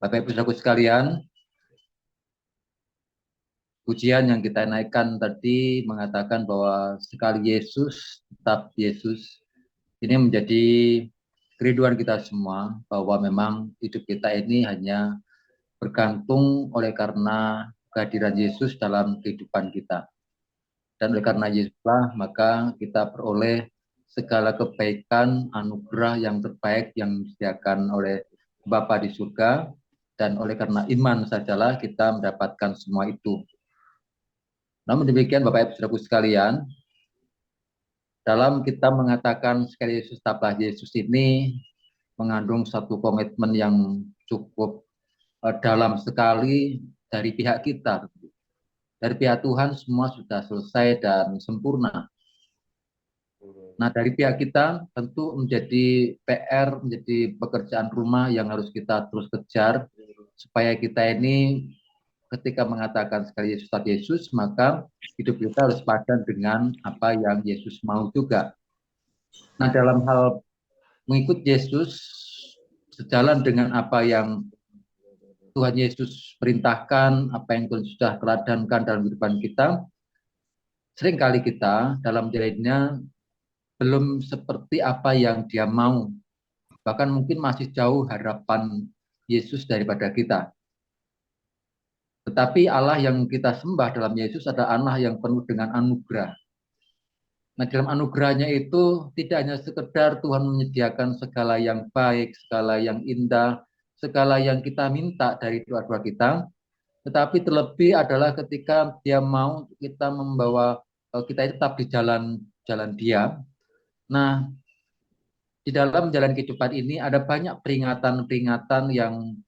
Bapak Ibu Saudaraku sekalian, pujian yang kita naikkan tadi mengatakan bahwa sekali Yesus, tetap Yesus. Ini menjadi kerinduan kita semua bahwa memang hidup kita ini hanya bergantung oleh karena kehadiran Yesus dalam kehidupan kita. Dan oleh karena Yesuslah maka kita peroleh segala kebaikan, anugerah yang terbaik yang disediakan oleh Bapa di surga. Dan oleh karena iman sajalah kita mendapatkan semua itu. Namun demikian Bapak Ibu Saudaraku sekalian, dalam kita mengatakan sekali Yesus tetaplah Yesus ini mengandung satu komitmen yang cukup dalam sekali dari pihak kita. Dari pihak Tuhan semua sudah selesai dan sempurna. Nah, dari pihak kita tentu menjadi PR, menjadi pekerjaan rumah yang harus kita terus kejar supaya kita ini ketika mengatakan sekali Yesus tetap Yesus, maka hidup kita harus padan dengan apa yang Yesus mau juga. Nah, dalam hal mengikut Yesus, sejalan dengan apa yang Tuhan Yesus perintahkan, apa yang Tuhan sudah teladankan dalam kehidupan kita, seringkali kita dalam jalannya belum seperti apa yang dia mau. Bahkan mungkin masih jauh harapan Yesus daripada kita. Tetapi Allah yang kita sembah dalam Yesus adalah Allah yang penuh dengan anugerah. Nah, dalam anugerahnya itu tidak hanya sekedar Tuhan menyediakan segala yang baik, segala yang indah, segala yang kita minta dari doa-doa kita, tetapi terlebih adalah ketika dia mau kita membawa kita tetap di jalan dia. Nah, di dalam jalan kehidupan ini ada banyak peringatan-peringatan yang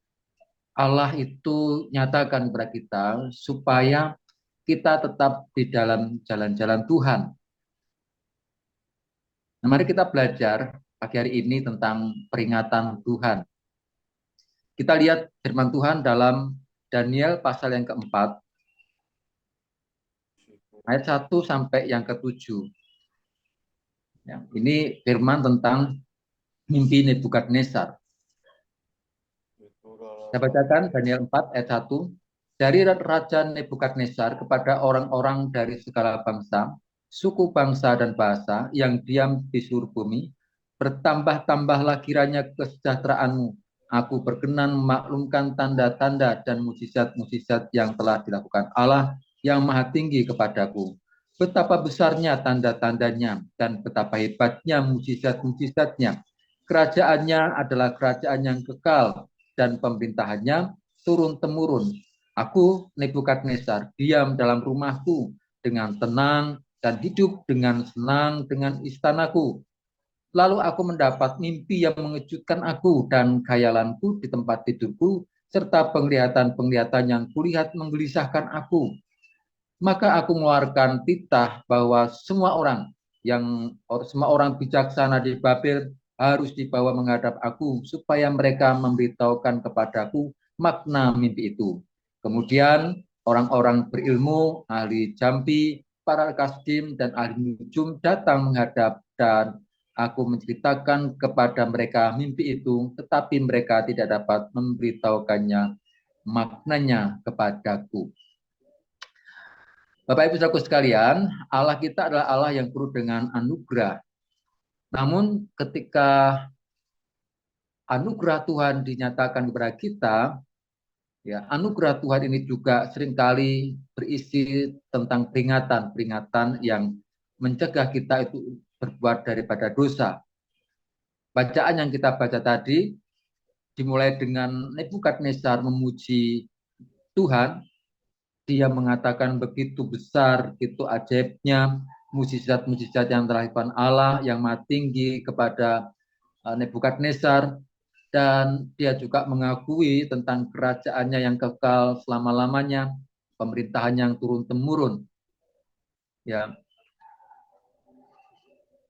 Allah itu nyatakan kepada kita supaya kita tetap di dalam jalan-jalan Tuhan. Nah, mari kita belajar pagi hari ini tentang peringatan Tuhan. Kita lihat firman Tuhan dalam Daniel pasal yang keempat, ayat 1 sampai yang ke-7. Ya, ini firman tentang mimpi Nebukadnezar. Saya bacakan Daniel 4 ayat 1. Dari Raja Nebukadnezar kepada orang-orang dari segala bangsa, suku bangsa dan bahasa yang diam di seluruh bumi, bertambah-tambahlah kiranya kesejahteraanmu. Aku berkenan memaklumkan tanda-tanda dan mukjizat-mukjizat yang telah dilakukan Allah yang Maha Tinggi kepadaku. Betapa besarnya tanda-tandanya dan betapa hebatnya mukjizat-mukjizatnya. Kerajaannya adalah kerajaan yang kekal dan pemerintahannya turun-temurun. Aku, Nebukadnezar, diam dalam rumahku dengan tenang dan hidup dengan senang dengan istanaku. Lalu aku mendapat mimpi yang mengejutkan aku dan khayalanku di tempat tidurku, serta penglihatan-penglihatan yang kulihat menggelisahkan aku. Maka aku mengeluarkan titah bahwa semua orang bijaksana di Babel harus dibawa menghadap aku supaya mereka memberitahukan kepadaku makna mimpi itu. Kemudian orang-orang berilmu, ahli jampi, para kasdim dan ahli nujum datang menghadap dan aku menceritakan kepada mereka mimpi itu, tetapi mereka tidak dapat memberitahukannya maknanya kepadaku. Bapak Ibu Saudaraku sekalian, Allah kita adalah Allah yang penuh dengan anugerah. Namun ketika anugerah Tuhan dinyatakan kepada kita, ya, anugerah Tuhan ini juga seringkali berisi tentang peringatan-peringatan yang mencegah kita itu berbuat daripada dosa. Bacaan yang kita baca tadi dimulai dengan Nebukadnezar memuji Tuhan. Dia mengatakan begitu besar, begitu ajaibnya mukjizat-mukjizat yang telah dilakukan Allah yang Maha Tinggi kepada Nebukadnezar, dan dia juga mengakui tentang kerajaannya yang kekal selama-lamanya, pemerintahan yang turun-temurun. Ya.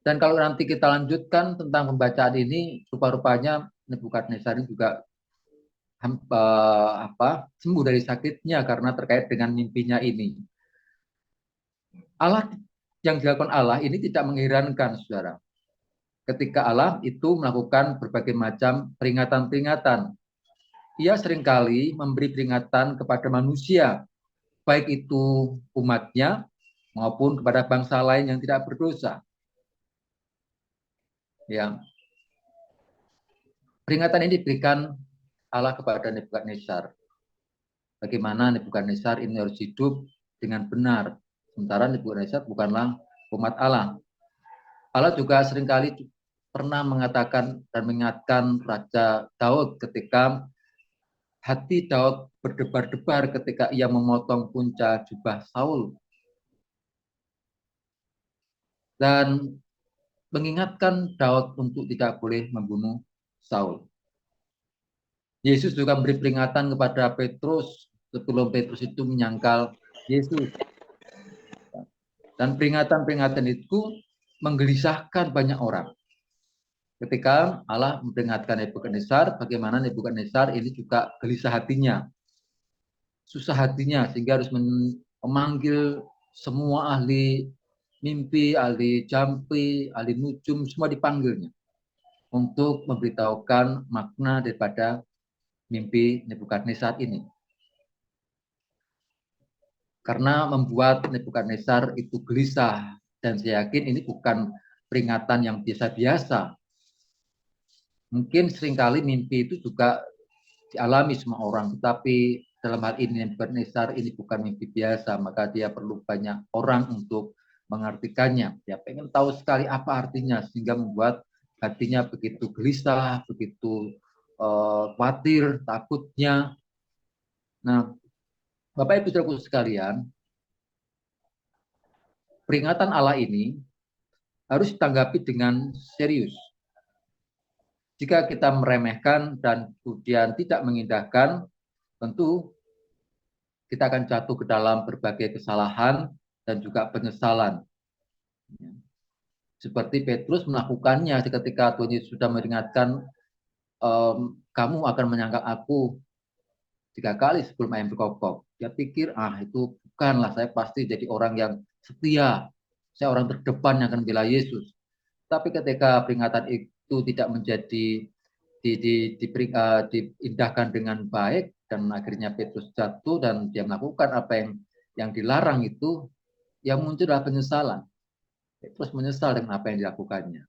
Dan kalau nanti kita lanjutkan tentang pembacaan ini, rupa-rupanya Nebukadnezar ini juga sembuh dari sakitnya karena terkait dengan mimpinya ini. Allah yang dilakukan Allah ini tidak mengherankan, saudara. Ketika Allah itu melakukan berbagai macam peringatan-peringatan. ia seringkali memberi peringatan kepada manusia, baik itu umatnya maupun kepada bangsa lain yang tidak berdosa. Ya, peringatan ini diberikan Allah kepada Nebukadnezar. Bagaimana Nebukadnezar ini harus hidup dengan benar. Sementara Nebukadnezar bukanlah umat Allah. Allah juga seringkali pernah mengatakan dan mengingatkan Raja Daud ketika hati Daud berdebar-debar ketika ia memotong punca jubah Saul. Dan mengingatkan Daud untuk tidak boleh membunuh Saul. Yesus juga memberi peringatan kepada Petrus sebelum Petrus itu menyangkal Yesus. Dan peringatan-peringatan itu menggelisahkan banyak orang. Ketika Allah memperingatkan Nebukadnezar, bagaimana Nebukadnezar ini juga gelisah hatinya, susah hatinya, sehingga harus memanggil semua ahli mimpi, ahli jampi, ahli nujum, semua dipanggilnya untuk memberitahukan makna daripada mimpi Nebukadnezar ini. Karena membuat Nebukadnezar itu gelisah, dan saya yakin ini bukan peringatan yang biasa-biasa. Mungkin seringkali mimpi itu juga dialami semua orang, tetapi dalam hal ini Nebukadnezar ini bukan mimpi biasa, maka dia perlu banyak orang untuk mengartikannya. Dia pengen tahu sekali apa artinya, sehingga membuat hatinya begitu gelisah, begitu khawatir, takutnya. Nah, Bapak Ibu Saudaraku sekalian, peringatan Allah ini harus ditanggapi dengan serius. Jika kita meremehkan dan kemudian tidak mengindahkan, tentu kita akan jatuh ke dalam berbagai kesalahan dan juga penyesalan. Seperti Petrus melakukannya ketika Tuhan Yesus sudah meringatkan, kamu akan menyangkal aku 3 kali sebelum ayam berkokok. Dia pikir, itu bukanlah, saya pasti jadi orang yang setia. Saya orang terdepan yang akan membela Yesus. Tapi ketika peringatan itu tidak menjadi diindahkan dengan baik, dan akhirnya Petrus jatuh dan dia melakukan apa yang dilarang itu, yang muncul adalah penyesalan. Petrus menyesal dengan apa yang dilakukannya.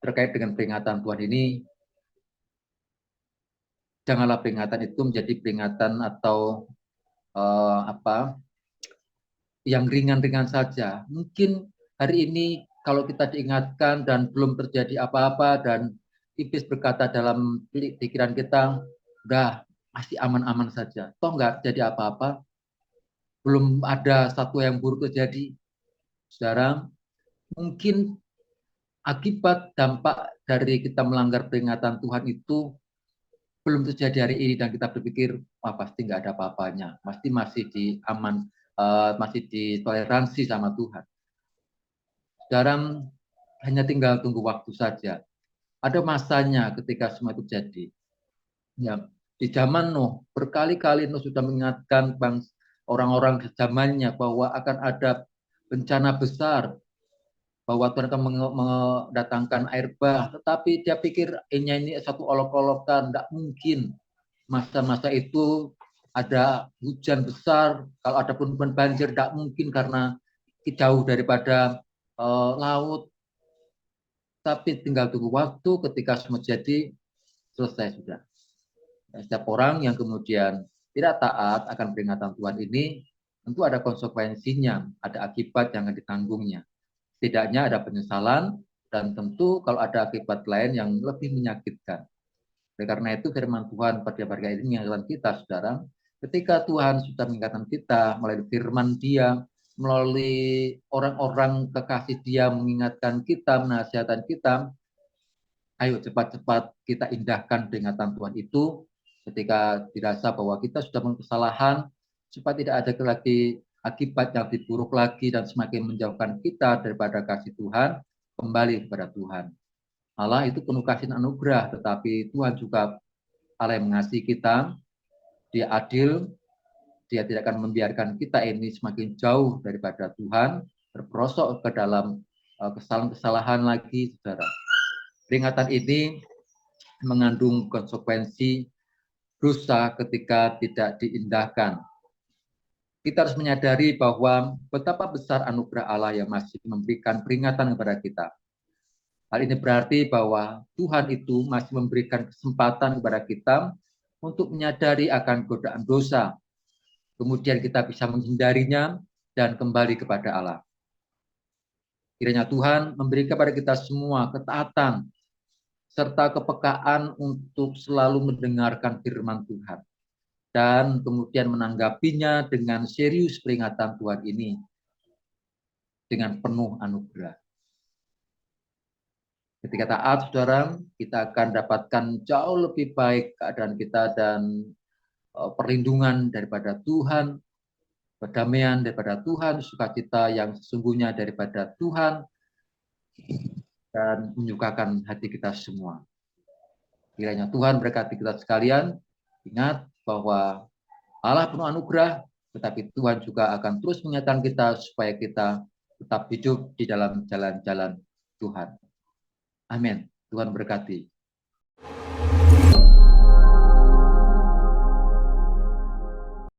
Terkait dengan peringatan Tuhan ini, janganlah peringatan itu menjadi peringatan atau yang ringan-ringan saja. Mungkin hari ini kalau kita diingatkan dan belum terjadi apa-apa dan iblis berkata dalam pikiran kita, udah masih aman-aman saja. Toh nggak jadi apa-apa, belum ada satu yang buruk terjadi. Saudara, mungkin akibat dampak dari kita melanggar peringatan Tuhan itu belum terjadi hari ini dan kita berpikir, pasti nggak ada apa-apanya, pasti masih di aman, masih ditoleransi sama Tuhan. Sekarang hanya tinggal tunggu waktu saja. Ada masanya ketika semua itu jadi. Ya, di zaman Nuh, berkali-kali Nuh sudah mengingatkan orang-orang di zamannya bahwa akan ada bencana besar, bahwa Tuhan akan mendatangkan air bah. Tetapi dia pikir ini satu olok-olokan, tidak mungkin. Masa-masa itu ada hujan besar, kalau ada pun banjir tidak mungkin karena jauh daripada laut. Tapi tinggal tunggu waktu, ketika semua jadi, selesai sudah. Setiap orang yang kemudian tidak taat akan peringatan Tuhan ini, tentu ada konsekuensinya, ada akibat yang akan ditanggungnya. Setidaknya ada penyesalan, dan tentu kalau ada akibat lain yang lebih menyakitkan. Oleh karena itu firman Tuhan pada pagi ini mengingatkan kita, saudara, ketika Tuhan sudah mengingatkan kita melalui firman Dia, melalui orang-orang kekasih Dia mengingatkan kita, menasihatkan kita, ayo cepat-cepat kita indahkan peringatan Tuhan itu ketika dirasa bahwa kita sudah melakukan kesalahan, supaya tidak ada lagi akibat yang lebih buruk lagi dan semakin menjauhkan kita daripada kasih Tuhan, kembali kepada Tuhan. Allah itu penuh kasih dan anugerah, tetapi Tuhan juga Allah yang mengasihi kita, Dia adil, Dia tidak akan membiarkan kita ini semakin jauh daripada Tuhan, terperosok ke dalam kesalahan-kesalahan lagi, saudara. Peringatan ini mengandung konsekuensi dosa ketika tidak diindahkan. Kita harus menyadari bahwa betapa besar anugerah Allah yang masih memberikan peringatan kepada kita. Hal ini berarti bahwa Tuhan itu masih memberikan kesempatan kepada kita untuk menyadari akan godaan dosa. Kemudian kita bisa menghindarinya dan kembali kepada Allah. Kiranya Tuhan memberi kepada kita semua ketaatan serta kepekaan untuk selalu mendengarkan firman Tuhan dan kemudian menanggapinya dengan serius peringatan Tuhan ini dengan penuh anugerah. Ketika taat, saudara, kita akan dapatkan jauh lebih baik keadaan kita dan perlindungan daripada Tuhan, perdamaian daripada Tuhan, sukacita yang sesungguhnya daripada Tuhan, dan menyukakan hati kita semua. Kiranya Tuhan berkati kita sekalian. Ingat bahwa Allah penuh anugerah, tetapi Tuhan juga akan terus mengingatkan kita supaya kita tetap hidup di dalam jalan-jalan Tuhan. Amin. Tuhan berkati.